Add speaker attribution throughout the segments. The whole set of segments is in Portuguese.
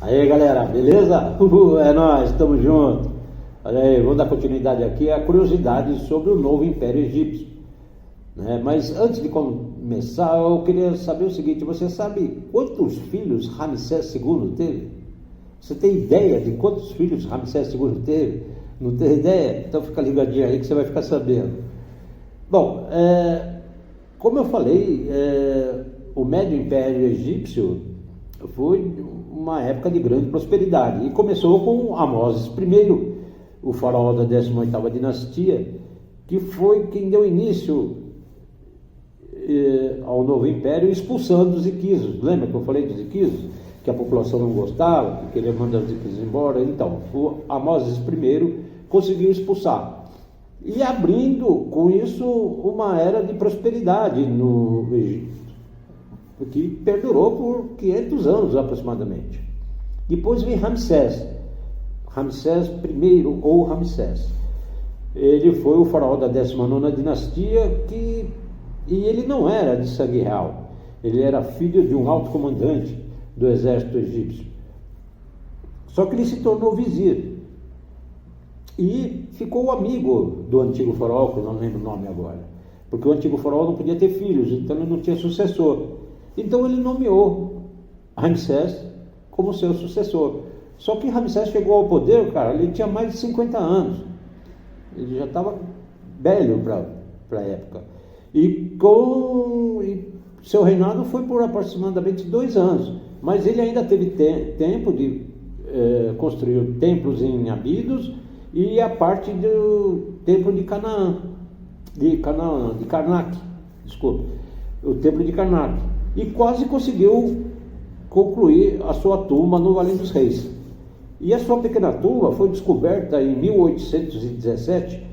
Speaker 1: Aí galera, beleza? É nóis, estamos juntos. Olha aí, vamos dar continuidade aqui a curiosidade sobre o novo Império Egípcio, né? Mas antes de começar, eu queria saber o seguinte: você sabe quantos filhos Ramsés II teve? Você tem ideia de quantos filhos Ramsés II teve? Não tem ideia? Então fica ligadinho aí que você vai ficar sabendo. Bom, como eu falei, o Médio Império Egípcio foi uma época de grande prosperidade e começou com Amós I, o faraó da 18ª dinastia, que foi quem deu início ao novo império, expulsando os iquisos. Lembra que eu falei dos iquisos? Que a população não gostava, que queria mandar os iquisos embora. Então, o Amós I conseguiu expulsar e abrindo com isso uma era de prosperidade no Egito, que perdurou por 500 anos aproximadamente. Depois vem Ramsés I ou Ramsés. Ele foi o faraó da 19ª dinastia e ele não era de sangue real. Ele era filho de um alto comandante do exército egípcio. Só que ele se tornou vizir e ficou amigo do antigo faraó, que eu não lembro o nome agora, porque o antigo faraó não podia ter filhos, então ele não tinha sucessor. Então ele nomeou Ramsés como seu sucessor. Só que Ramsés chegou ao poder, cara, ele tinha mais de 50 anos. Ele já estava velho para a época. E seu reinado foi por aproximadamente 2 anos. Mas ele ainda teve tempo de construir templos em Abidos e a parte do templo de Karnak, desculpa, o templo de Karnak. E quase conseguiu concluir a sua tumba no Vale dos Reis. E a sua pequena tumba foi descoberta em 1817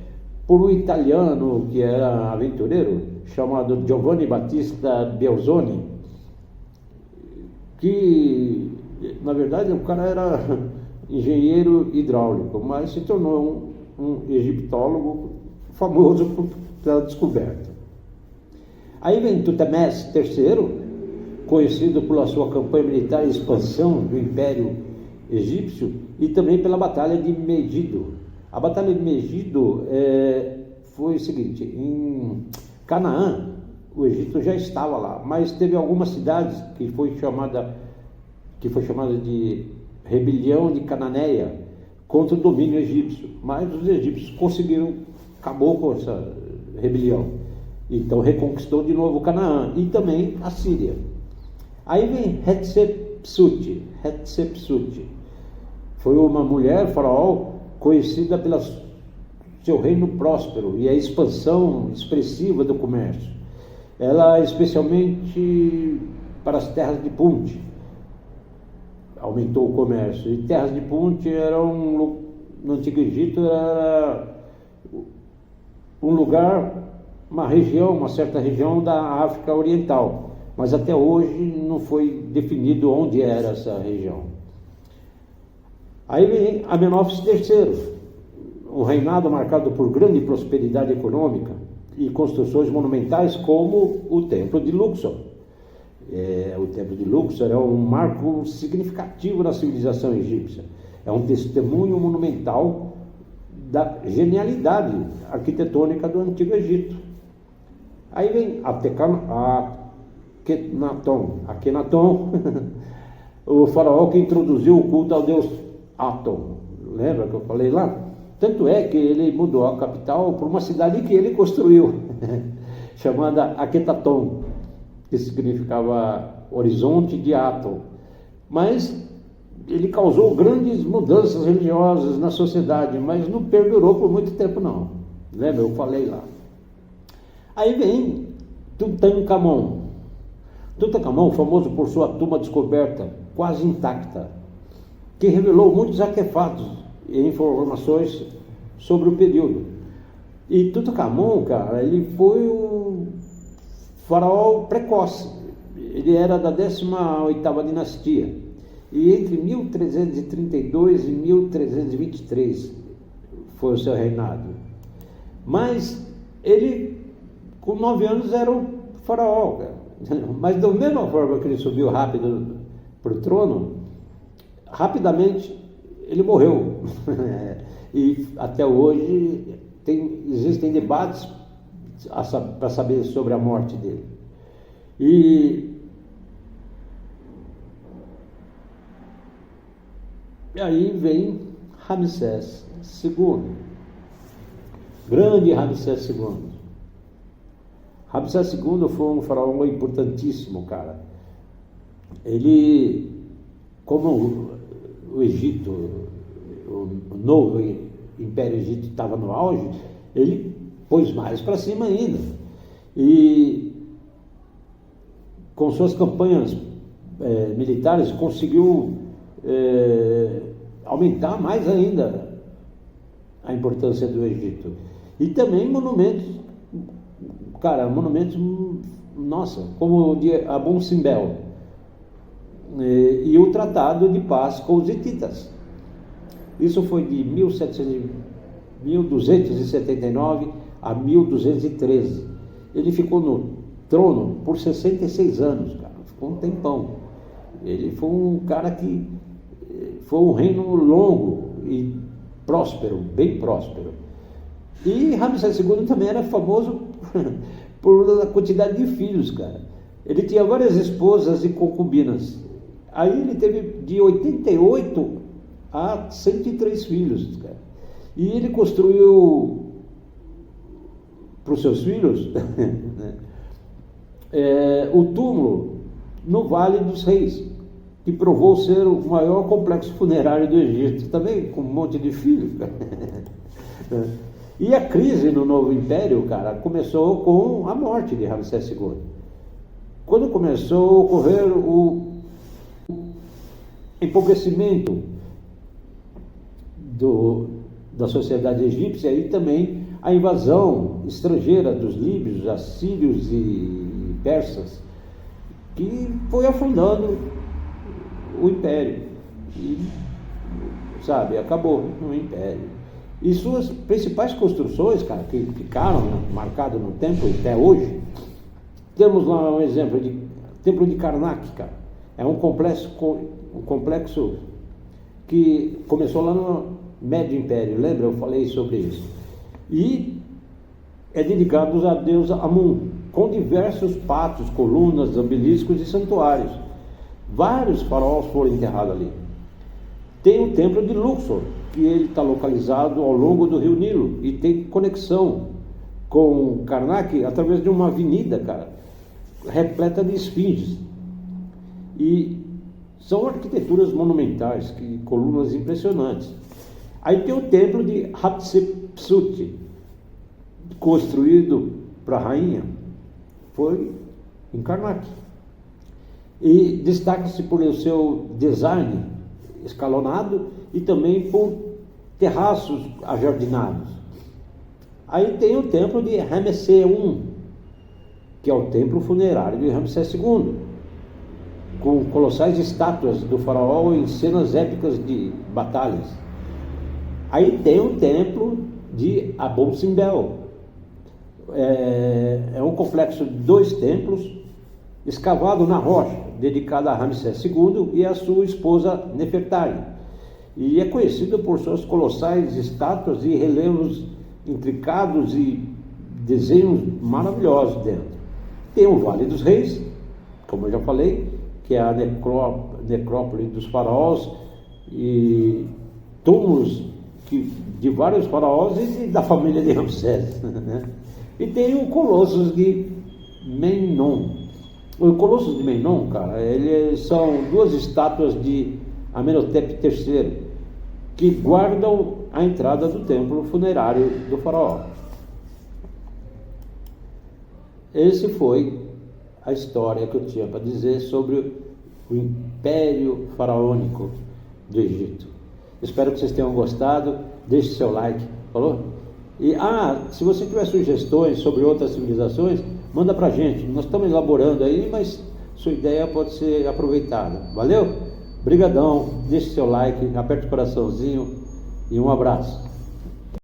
Speaker 1: por um italiano que era aventureiro, chamado Giovanni Battista Belzoni, que na verdade o cara era engenheiro hidráulico, mas se tornou um egiptólogo famoso pela descoberta. Aí vem Tutmés III, conhecido pela sua campanha militar e expansão do Império Egípcio e também pela Batalha de Megido. A Batalha de Megido foi o seguinte: em Canaã, o Egito já estava lá, mas teve algumas cidades que foi chamada de rebelião de Cananeia contra o domínio egípcio, mas os egípcios acabou com essa rebelião, então reconquistou de novo Canaã e também a Síria. Aí vem Hatshepsut. Foi uma mulher faraó conhecida pelo seu reino próspero e a expansão expressiva do comércio. Ela, especialmente para as terras de Punt, aumentou o comércio. E terras de Punt no Antigo Egito, era um lugar, uma certa região da África Oriental. Mas até hoje não foi definido onde era essa região. Aí vem Amenófis III, um reinado marcado por grande prosperidade econômica e construções monumentais como o Templo de Luxor. O Templo de Luxor é um marco significativo na civilização egípcia. É um testemunho monumental da genialidade arquitetônica do Antigo Egito. Aí vem Akhenaton, o faraó que introduziu o culto ao deus Aton. Lembra que eu falei lá? Tanto é que ele mudou a capital para uma cidade que ele construiu, chamada Akhetaton, que significava horizonte de Aton. Mas ele causou grandes mudanças religiosas na sociedade, mas não perdurou por muito tempo não. Lembra? Eu falei lá. Aí vem Tutankhamon. Tutankhamon, famoso por sua tumba descoberta quase intacta, que revelou muitos artefatos e informações sobre o período. E Tutankhamon, cara, ele foi um faraó precoce. Ele era da 18ª dinastia. E entre 1332 e 1323 foi o seu reinado. Mas ele, com 9 anos, era o faraó, cara. Mas da mesma forma que ele subiu rápido para o trono, rapidamente ele morreu. E até hoje existem debates para saber sobre a morte dele. E aí vem Ramsés II, grande Ramsés II. Ramsés II foi um faraó importantíssimo, cara. Ele, como o Egito, o novo Império Egito estava no auge, ele pôs mais para cima ainda. E com suas campanhas militares conseguiu aumentar mais ainda a importância do Egito. E também monumentos, nossa, como o de Abu Simbel e o Tratado de Paz com os hititas. Isso foi de 1279 a 1213. Ele ficou no trono por 66 anos, cara. Ficou um tempão. Ele foi um cara que foi um reino longo e próspero, bem próspero. E Ramsés II também era famoso por a quantidade de filhos, cara. Ele tinha várias esposas e concubinas. Aí ele teve de 88 a 103 filhos, cara. E ele construiu para os seus filhos o túmulo no Vale dos Reis, que provou ser o maior complexo funerário do Egito, também com um monte de filhos, cara. E a crise no novo império, cara, começou com a morte de Ramsés II. Quando começou a ocorrer o empobrecimento da sociedade egípcia e também a invasão estrangeira dos líbios, assírios e persas, que foi afundando o império e, acabou no império. E suas principais construções, cara, que ficaram marcadas no tempo até hoje, temos lá um exemplo de Templo de Karnak, cara. É um complexo que começou lá no Médio Império, lembra? Eu falei sobre isso. E é dedicado à deusa Amun, com diversos pátios, colunas, obeliscos e santuários. Vários faraós foram enterrados ali. Tem o templo de Luxor, que ele está localizado ao longo do rio Nilo e tem conexão com Karnak através de uma avenida, cara, repleta de esfinges. E são arquiteturas monumentais, colunas impressionantes. Aí tem o templo de Hatshepsut, construído para a rainha, foi em Karnak. E destaca-se por o seu design escalonado e também por terraços ajardinados. Aí tem o templo de Ramsés I, que é o templo funerário de Ramsés II, com colossais estátuas do faraó em cenas épicas de batalhas. Aí tem o templo de Abu Simbel. É um complexo de 2 templos, escavado na rocha, dedicado a Ramsés II e a sua esposa Nefertari. E é conhecido por suas colossais estátuas e relevos intricados e desenhos maravilhosos dentro. Tem o Vale dos Reis, como eu já falei, que é a necrópole dos faraós e túmulos de vários faraós e da família de Ramsés, né? E tem o Colossus de Memnon. O Colossus de Memnon, cara, são 2 estátuas de Amenhotep III que guardam a entrada do templo funerário do faraó. Esse foi a história que eu tinha para dizer sobre o Império Faraônico do Egito. Espero que vocês tenham gostado. Deixe seu like, falou? E se você tiver sugestões sobre outras civilizações, manda pra gente. Nós estamos elaborando aí, mas sua ideia pode ser aproveitada. Valeu? Brigadão, deixe seu like, aperte o coraçãozinho e um abraço.